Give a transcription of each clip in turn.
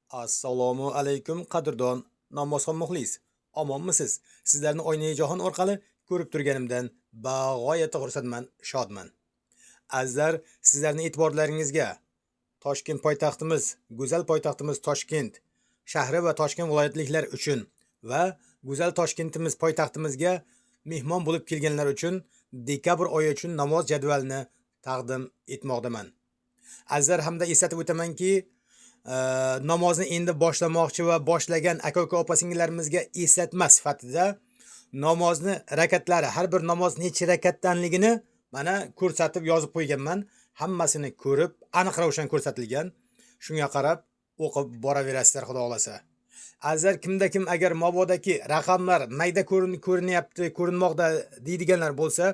Assalomu alaykum qadrdon namozxon muxlis. Omonmisiz? Sizlarni Oynai jahon orqali ko'rib turganimdan bag'oyat xursandman, shodman. Azizlar, sizlarning e'tiborlaringizga Toshkent poytaxtimiz, go'zal poytaxtimiz Toshkent shahri va Toshkent viloyatliklar uchun va go'zal Toshkentimiz poytaxtimizga mehmon bo'lib kelganlar uchun dekabr oyi uchun namoz jadvalini taqdim etmoqdaman. Azizlar, hamda eslatib o'tamanki, namozni endi boshlamoqchi va boshlagan aka-uka opa-singillarimizga eslatma sifatida namozni rakatlari, har bir namoz necha rakatdanligini mana ko'rsatib yozib qo'yganman. Hammasini ko'rib, aniq ravshan ko'rsatilgan. Shunga qarab o'qib boraverasizlar, xudo xolasa. Azizlar, kimda kim agar mabodaki raqamlar mayda ko'rinyapti, ko'rinmoqda deydiganlar bo'lsa,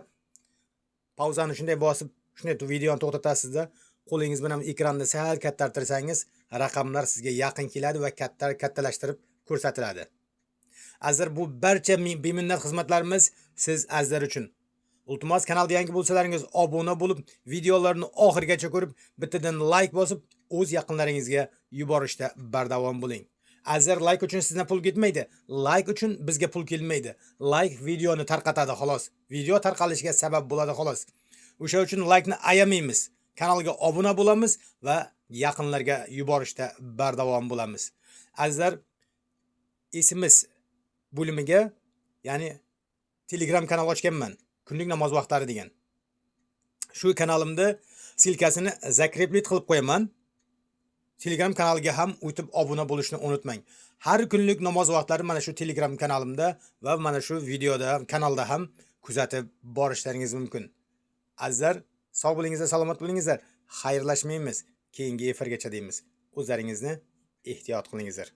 pauzani shunday bosib, shunday videoni to'xtatasizda, qo'lingiz bilan ekranni sal kattartirsangiz, raqamlar sizga yaqin keladi va kattalashtirib ko'rsatiladi. Azizlar, bu barcha beminnat xizmatlarimiz siz azizlar uchun. Iltimos, kanalga yangi bo'lsalaringiz obuna bo'lib, videolarni oxirigacha ko'rib, bittadan like bosib, o'z yaqinlaringizga yuborishda bardavom bo'ling. Azizlar, like uchun sizdan pul ketmaydi. Like uchun bizga pul kelmaydi. Like videoni tarqatadi xolos. Video tarqalishiga sabab bo'ladi xolos. O'sha uchun like ni ayamaymiz. Kanalga obuna bo'lamiz va yaqinlarga yuborishda bardavom bo'lamiz. Azizlar, SMS bo'limiga, ya'ni Telegram kanal ochganman. Kunlik namoz vaqtlari degan. Shu kanalimda silkasini zakreplit qilib qo'yaman. Telegram kanaliga ham o'tib obuna bo'lishni unutmang. Har kunlik namoz vaqtlari mana shu Telegram kanalimda va mana shu videoda, kanalda ham kuzatib borishlaringiz mumkin. Azizlar, sog' bo'lingizlar, salomat bo'lingizlar. Xayrlashmaymiz, keyingi efirgacha deymiz. O'zlaringizni ehtiyot qilingizlar.